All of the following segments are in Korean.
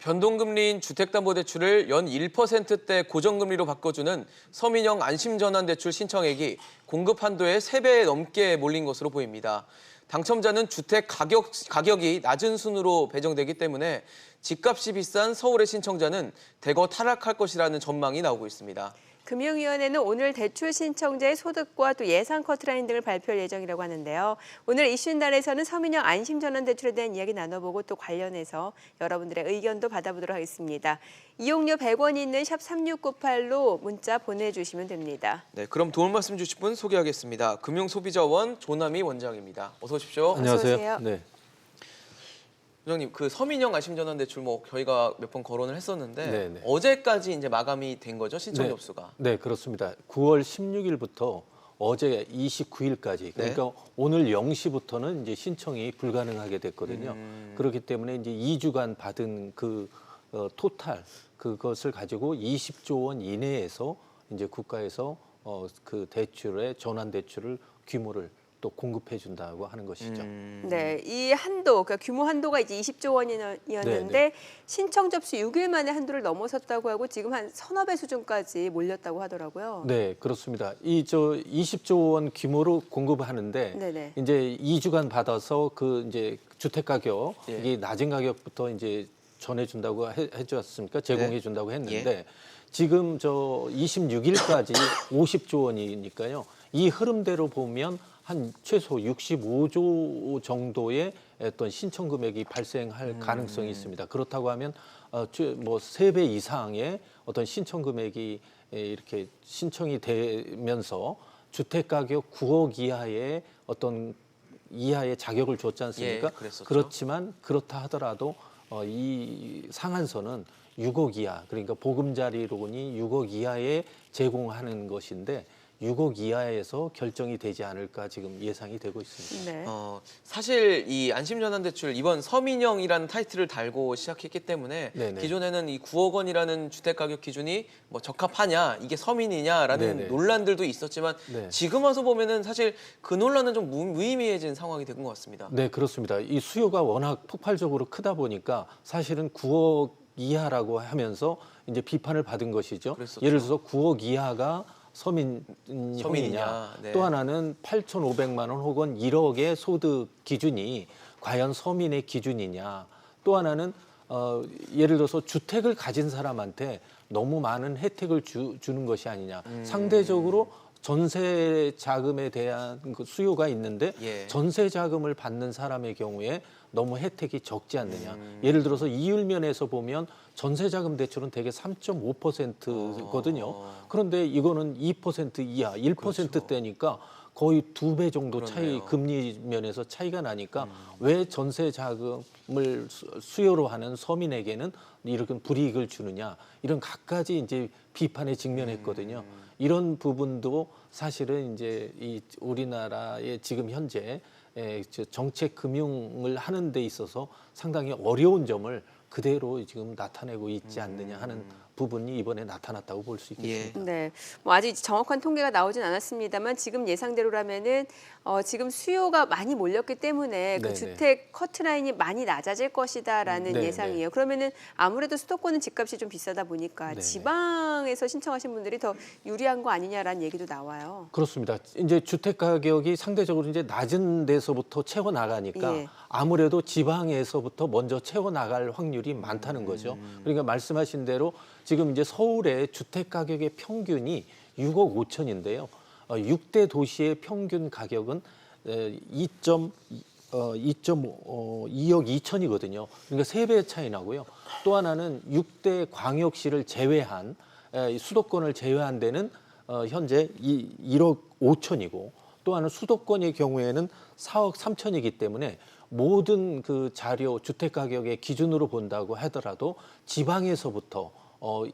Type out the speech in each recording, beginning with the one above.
변동금리인 주택담보대출을 연 1%대 고정금리로 바꿔주는 서민형 안심전환대출 신청액이 공급 한도의 3배 넘게 몰린 것으로 보입니다. 당첨자는 주택 가격이 낮은 순으로 배정되기 때문에 집값이 비싼 서울의 신청자는 대거 타락할 것이라는 전망이 나오고 있습니다. 금융위원회는 오늘 대출 신청자의 소득과 또 예상 커트라인 등을 발표할 예정이라고 하는데요. 오늘 이슈인달에서는 서민형 안심전환대출에 대한 이야기 나눠보고 또 관련해서 여러분들의 의견도 받아보도록 하겠습니다. 이용료 100원이 있는 샵 3698로 문자 보내주시면 됩니다. 네, 그럼 도움 말씀 주실 분 소개하겠습니다. 금융소비자원 조남희 원장입니다. 어서 오십시오. 안녕하세요. 안녕하세요. 어서 오세요. 네. 원장님, 그 서민형 안심전환대출 저희가 몇 번 거론을 했었는데 네네. 어제까지 이제 마감이 된 거죠, 신청 네. 접수가. 네, 그렇습니다. 9월 16일부터 어제 29일까지, 그러니까 오늘 0시부터는 이제 신청이 불가능하게 됐거든요. 그렇기 때문에 이제 2주간 받은 그 토탈 그것을 가지고 20조 원 이내에서 이제 국가에서 그 대출의 전환 대출을 규모를 또 공급해 준다고 하는 것이죠. 네, 이 한도, 그러니까 규모 한도가 이제 20조 원이었는데 네. 신청 접수 6일 만에 한도를 넘어섰다고 하고 지금 한 서너 배 수준까지 몰렸다고 하더라고요. 네, 그렇습니다. 20조 원 규모로 공급하는데 네네. 이제 2주간 받아서 그 이제 주택 가격 예. 이게 낮은 가격부터 이제 전해준다고 해줬습니까? 제공해준다고 했는데 지금 저 26일까지 50조 원이니까요. 이 흐름대로 보면 한 최소 65조 정도의 어떤 신청 금액이 발생할 가능성이 있습니다. 그렇다고 하면 뭐 3배 이상의 어떤 신청 금액이 이렇게 신청이 되면서 주택 가격 9억 이하의 어떤 이하의 자격을 줬지 않습니까? 그랬었죠. 그렇지만 그렇다 하더라도 이 상한선은 6억 이하, 그러니까 보금자리론이 6억 이하에 제공하는 것인데 6억 이하에서 결정이 되지 않을까 지금 예상이 되고 있습니다. 네. 사실 이 안심전환대출 이번 서민형이라는 타이틀을 달고 시작했기 때문에 네네. 기존에는 이 9억 원이라는 주택 가격 기준이 뭐 적합하냐, 이게 서민이냐라는 네네. 논란들도 있었지만 네. 지금 와서 보면은 사실 그 논란은 좀 무의미해진 상황이 된 것 같습니다. 네, 그렇습니다. 이 수요가 워낙 폭발적으로 크다 보니까 사실은 9억 이하라고 하면서 이제 비판을 받은 것이죠. 그랬었죠. 예를 들어서 9억 이하가 서민이냐, 서민형이냐, 네. 또 하나는 8,500만 원 혹은 1억의 소득 기준이 과연 서민의 기준이냐, 또 하나는 예를 들어서 주택을 가진 사람한테 너무 많은 혜택을 주는 것이 아니냐. 상대적으로 전세 자금에 대한 그 수요가 있는데 전세 자금을 받는 사람의 경우에 너무 혜택이 적지 않느냐. 예를 들어서 이율면에서 보면 전세 자금 대출은 대개 3.5%거든요. 그런데 이거는 2% 이하, 1%대니까 거의 2배 정도 차이, 그렇네요. 금리 면에서 차이가 나니까 왜 전세 자금을 수요로 하는 서민에게는 이렇게 불이익을 주느냐, 이런 갖가지 이제 비판에 직면했거든요. 이런 부분도 사실은 이제 이 우리나라의 지금 현재 정책 금융을 하는 데 있어서 상당히 어려운 점을 그대로 지금 나타내고 있지 않느냐 하는 부분이 이번에 나타났다고 볼 수 있겠습니다. 네, 뭐 아직 정확한 통계가 나오진 않았습니다만 지금 예상대로라면은 지금 수요가 많이 몰렸기 때문에 그 네네. 주택 커트라인이 많이 낮아질 것이다라는 네네. 예상이에요. 그러면은 아무래도 수도권은 집값이 좀 비싸다 보니까 네네. 지방에서 신청하신 분들이 더 유리한 거 아니냐라는 얘기도 나와요. 그렇습니다. 이제 주택 가격이 상대적으로 이제 낮은 데서부터 채워 나가니까 예. 아무래도 지방에서부터 먼저 채워 나갈 확률이 많다는 거죠. 그러니까 말씀하신 대로 지금 이제 서울의 주택 가격의 평균이 6억 5천인데요. 6대 도시의 평균 가격은 2.2억 2천이거든요. 그러니까 3배 차이 나고요. 또 하나는 6대 광역시를 제외한 수도권을 제외한 데는 현재 1억 5천이고 또 하나는 수도권의 경우에는 4억 3천이기 때문에 모든 그 자료 주택 가격의 기준으로 본다고 하더라도 지방에서부터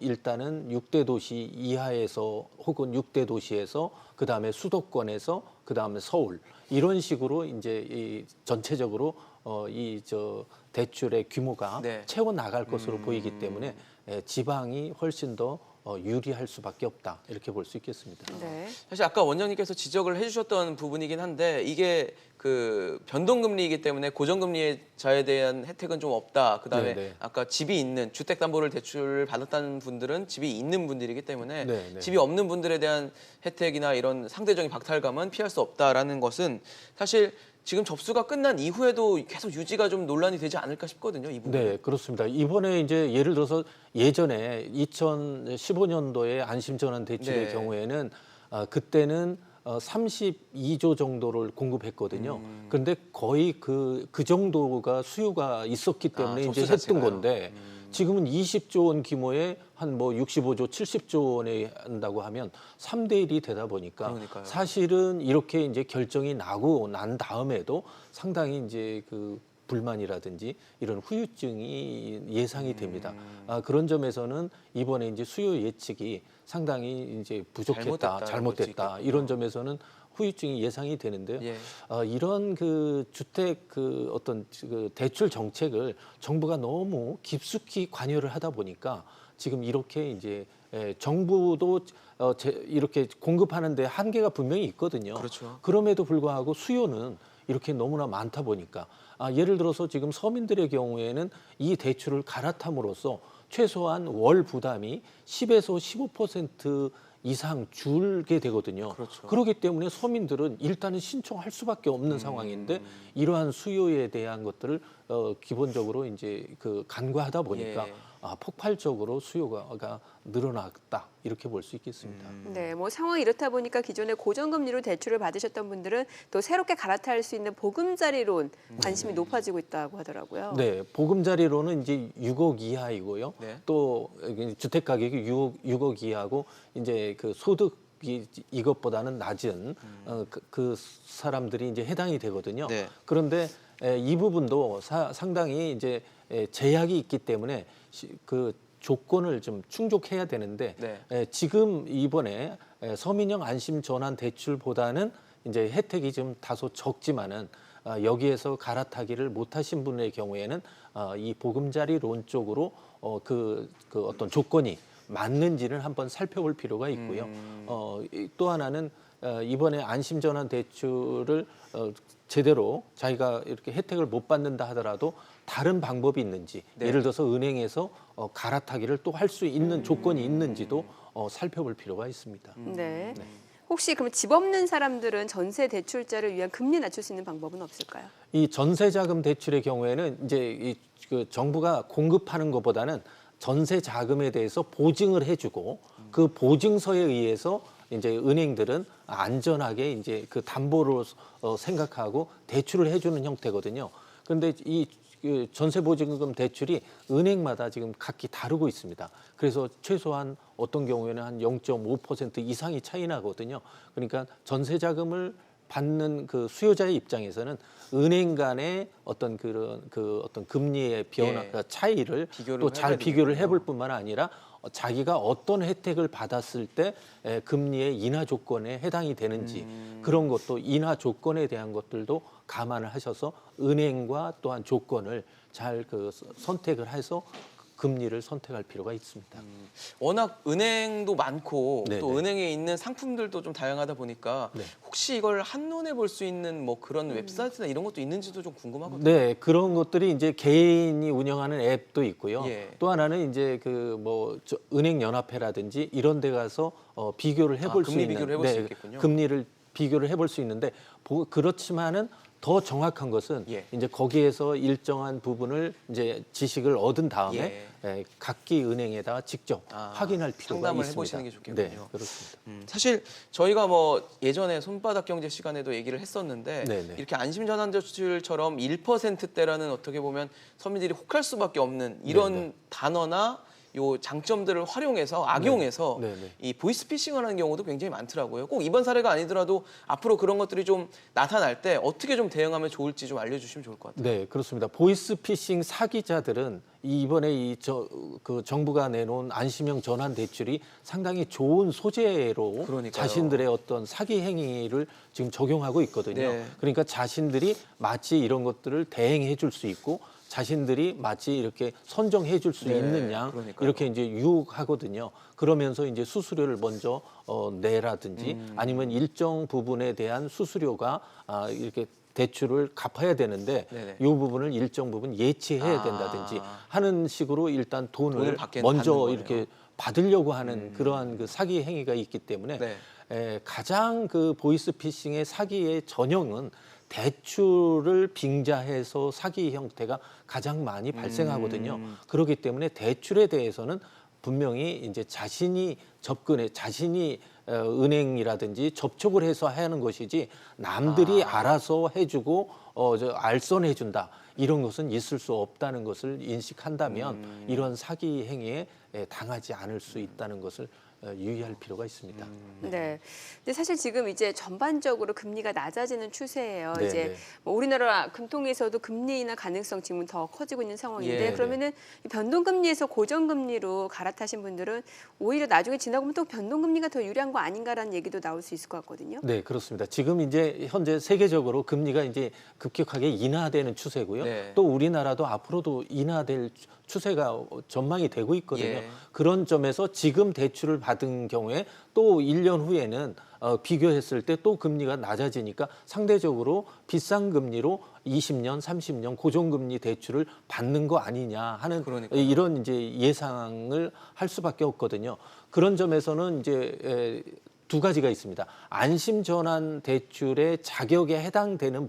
일단은 6대 도시 이하에서 혹은 6대 도시에서 그다음에 수도권에서 그다음에 서울 이런 식으로 이제 이 전체적으로 이 대출의 규모가 채워 나갈 것으로 보이기 때문에 지방이 훨씬 더 유리할 수밖에 없다 이렇게 볼 수 있겠습니다. 네. 사실 아까 원장님께서 지적을 해주셨던 부분이긴 한데 이게 그 변동금리이기 때문에 고정금리자에 대한 혜택은 좀 없다. 그다음에 네네. 아까 집이 있는 주택담보대출을 받았다는 분들은 집이 있는 분들이기 때문에 네네. 집이 없는 분들에 대한 혜택이나 이런 상대적인 박탈감은 피할 수 없다라는 것은 사실 지금 접수가 끝난 이후에도 계속 유지가 좀 논란이 되지 않을까 싶거든요. 이 부분. 네, 그렇습니다. 이번에 이제 예를 들어서 예전에 2015년도에 안심전환 대출의 네. 경우에는 그때는 32조 정도를 공급했거든요. 그런데 거의 그 정도가 수요가 있었기 때문에 이제 접수 했던 자체가요? 건데 지금은 20조 원 규모의 한 뭐 65조, 70조 원에 한다고 하면 3대 1이 되다 보니까 그러니까요. 사실은 이렇게 이제 결정이 나고 난 다음에도 상당히 이제 그 불만이라든지 이런 후유증이 예상이 됩니다. 그런 점에서는 이번에 이제 수요 예측이 상당히 이제 부족했다, 잘못됐다라고 볼수 잘못됐다 있겠군요. 이런 점에서는 후유증이 예상이 되는데요. 예. 이런 그 주택 그 어떤 그 대출 정책을 정부가 너무 깊숙이 관여를 하다 보니까 지금 이렇게 이제 정부도 이렇게 공급하는데 한계가 분명히 있거든요. 그렇죠. 그럼에도 불구하고 수요는 이렇게 너무나 많다 보니까 예를 들어서 지금 서민들의 경우에는 이 대출을 갈아탐으로써 최소한 월 부담이 10에서 15% 이상 줄게 되거든요. 그렇죠. 그렇기 때문에 서민들은 일단은 신청할 수밖에 없는 상황인데 이러한 수요에 대한 것들을 기본적으로 이제 그 간과하다 보니까 예. 폭발적으로 수요가 늘어났다 이렇게 볼 수 있겠습니다. 네, 뭐 상황이 이렇다 보니까 기존에 고정금리로 대출을 받으셨던 분들은 또 새롭게 갈아탈 수 있는 보금자리론 관심이 높아지고 있다고 하더라고요. 네, 보금자리로는 이제 6억 이하이고요. 네. 또 주택 가격이 6억 이하고 이제 그 소득이 이것보다는 낮은 그 사람들이 이제 해당이 되거든요. 네. 그런데 이 부분도 상당히 이제 제약이 있기 때문에 그 조건을 좀 충족해야 되는데 네. 지금 이번에 서민형 안심 전환 대출보다는 이제 혜택이 좀 다소 적지만은 여기에서 갈아타기를 못하신 분의 경우에는 이 보금자리론 쪽으로 그 어떤 조건이 맞는지를 한번 살펴볼 필요가 있고요. 또 하나는 이번에 안심 전환 대출을 제대로 자기가 이렇게 혜택을 못 받는다 하더라도 다른 방법이 있는지 네. 예를 들어서 은행에서 갈아타기를 또 할 수 있는 조건이 있는지도 살펴볼 필요가 있습니다. 네. 혹시 그럼 집 없는 사람들은 전세 대출자를 위한 금리 낮출 수 있는 방법은 없을까요? 이 전세자금 대출의 경우에는 이제 그 정부가 공급하는 것보다는 전세 자금에 대해서 보증을 해주고 그 보증서에 의해서 이제 은행들은 안전하게 이제 그 담보로 생각하고 대출을 해주는 형태거든요. 그런데 이 전세보증금 대출이 은행마다 지금 각기 다르고 있습니다. 그래서 최소한 어떤 경우에는 한 0.5% 이상이 차이 나거든요. 그러니까 전세자금을 받는 그 수요자의 입장에서는 은행 간의 어떤 그런 그 어떤 금리의 변화 예. 차이를 비교를 또 잘 해야 비교를 되는군요. 해볼 뿐만 아니라 자기가 어떤 혜택을 받았을 때 금리의 인하 조건에 해당이 되는지 그런 것도 인하 조건에 대한 것들도 감안을 하셔서 은행과 또한 조건을 잘 그 선택을 해서 금리를 선택할 필요가 있습니다. 워낙 은행도 많고 네네. 또 은행에 있는 상품들도 좀 다양하다 보니까 네. 혹시 이걸 한눈에 볼 수 있는 뭐 그런 웹사이트나 이런 것도 있는지도 좀 궁금하거든요. 네, 그런 것들이 이제 개인이 운영하는 앱도 있고요. 예. 또 하나는 이제 그 뭐 은행 연합회라든지 이런 데 가서 비교를 해볼 수 금리 있는 비교를 해볼 수 있겠군요. 금리를 비교를 해볼 수 있는데 그렇지만은 더 정확한 것은 예. 이제 거기에서 일정한 부분을 이제 지식을 얻은 다음에 각기 은행에다가 직접 확인할 필요가 상담을 있습니다. 해보시는 게 좋겠군요. 네, 그렇습니다. 사실 저희가 뭐 예전에 손바닥 경제 시간에도 얘기를 했었는데 네네. 이렇게 안심전환대출처럼 1%대라는 어떻게 보면 서민들이 혹할 수밖에 없는 이런 네네. 단어나 요 장점들을 활용해서 악용해서 네네. 이 보이스피싱을 하는 경우도 굉장히 많더라고요. 꼭 이번 사례가 아니더라도 앞으로 그런 것들이 좀 나타날 때 어떻게 좀 대응하면 좋을지 좀 알려주시면 좋을 것 같아요. 네, 그렇습니다. 보이스피싱 사기자들은 이번에 그 정부가 내놓은 안심형 전환 대출이 상당히 좋은 소재로 그러니까요. 자신들의 어떤 사기 행위를 지금 적용하고 있거든요. 네. 그러니까 자신들이 마치 이런 것들을 대행해 줄 수 있고 자신들이 마치 이렇게 선정해 줄 수 네, 있는 양 그러니까요. 이렇게 이제 유혹하거든요. 그러면서 이제 수수료를 먼저 내라든지 아니면 일정 부분에 대한 수수료가 이렇게 대출을 갚아야 되는데 네네. 이 부분을 일정 부분 예치해야 된다든지 하는 식으로 일단 돈을 받는 먼저 거네요. 이렇게 받으려고 하는 그러한 그 사기 행위가 있기 때문에 네. 가장 그 보이스피싱의 사기의 전형은 대출을 빙자해서 사기 형태가 가장 많이 발생하거든요. 그렇기 때문에 대출에 대해서는 분명히 이제 자신이 은행이라든지 접촉을 해서 하는 것이지 남들이 알아서 해주고 알선해준다 이런 것은 있을 수 없다는 것을 인식한다면 이런 사기 행위에 당하지 않을 수 있다는 것을 유의할 필요가 있습니다. 네. 근데 사실 지금 이제 전반적으로 금리가 낮아지는 추세예요. 네, 이제 네. 뭐 우리나라 금통에서도 금리 인하 가능성 지금 더 커지고 있는 상황인데 예, 그러면은 이 변동금리에서 고정금리로 갈아타신 분들은 오히려 나중에 지나고 보면 또 변동금리가 더 유리한 거 아닌가라는 얘기도 나올 수 있을 것 같거든요. 네, 그렇습니다. 지금 이제 현재 세계적으로 금리가 이제 급격하게 인하되는 추세고요. 네. 또 우리나라도 앞으로도 인하될 추세가 전망이 되고 있거든요. 예. 그런 점에서 지금 대출을 받은 경우에 또 1년 후에는 비교했을 때 또 금리가 낮아지니까 상대적으로 비싼 금리로 20년, 30년 고정금리 대출을 받는 거 아니냐 하는 그러니까요. 이런 이제 예상을 할 수밖에 없거든요. 그런 점에서는 이제 두 가지가 있습니다. 안심 전환 대출의 자격에 해당되는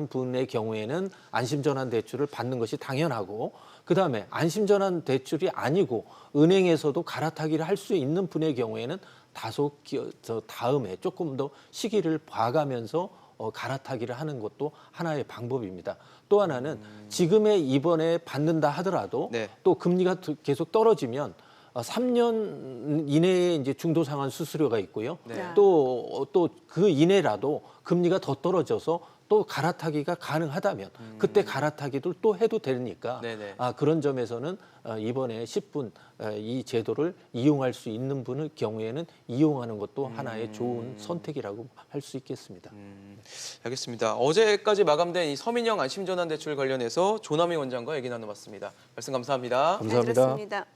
분의 경우에는 안심 전환 대출을 받는 것이 당연하고 그다음에 안심 전환 대출이 아니고 은행에서도 갈아타기를 할 수 있는 분의 경우에는 다소 다음에 조금 더 시기를 봐가면서 갈아타기를 하는 것도 하나의 방법입니다. 또 하나는 지금의 이번에 받는다 하더라도 네. 또 금리가 계속 떨어지면 3년 이내에 이제 중도 상환 수수료가 있고요. 네. 또 그 이내라도 금리가 더 떨어져서 또 갈아타기가 가능하다면 그때 갈아타기도 또 해도 되니까 네네. 그런 점에서는 이번에 10분 이 제도를 이용할 수 있는 분의 경우에는 이용하는 것도 하나의 좋은 선택이라고 할 수 있겠습니다. 알겠습니다. 어제까지 마감된 이 서민형 안심전환대출 관련해서 조남희 원장과 얘기 나눠봤습니다. 말씀 감사합니다. 잘 들었습니다.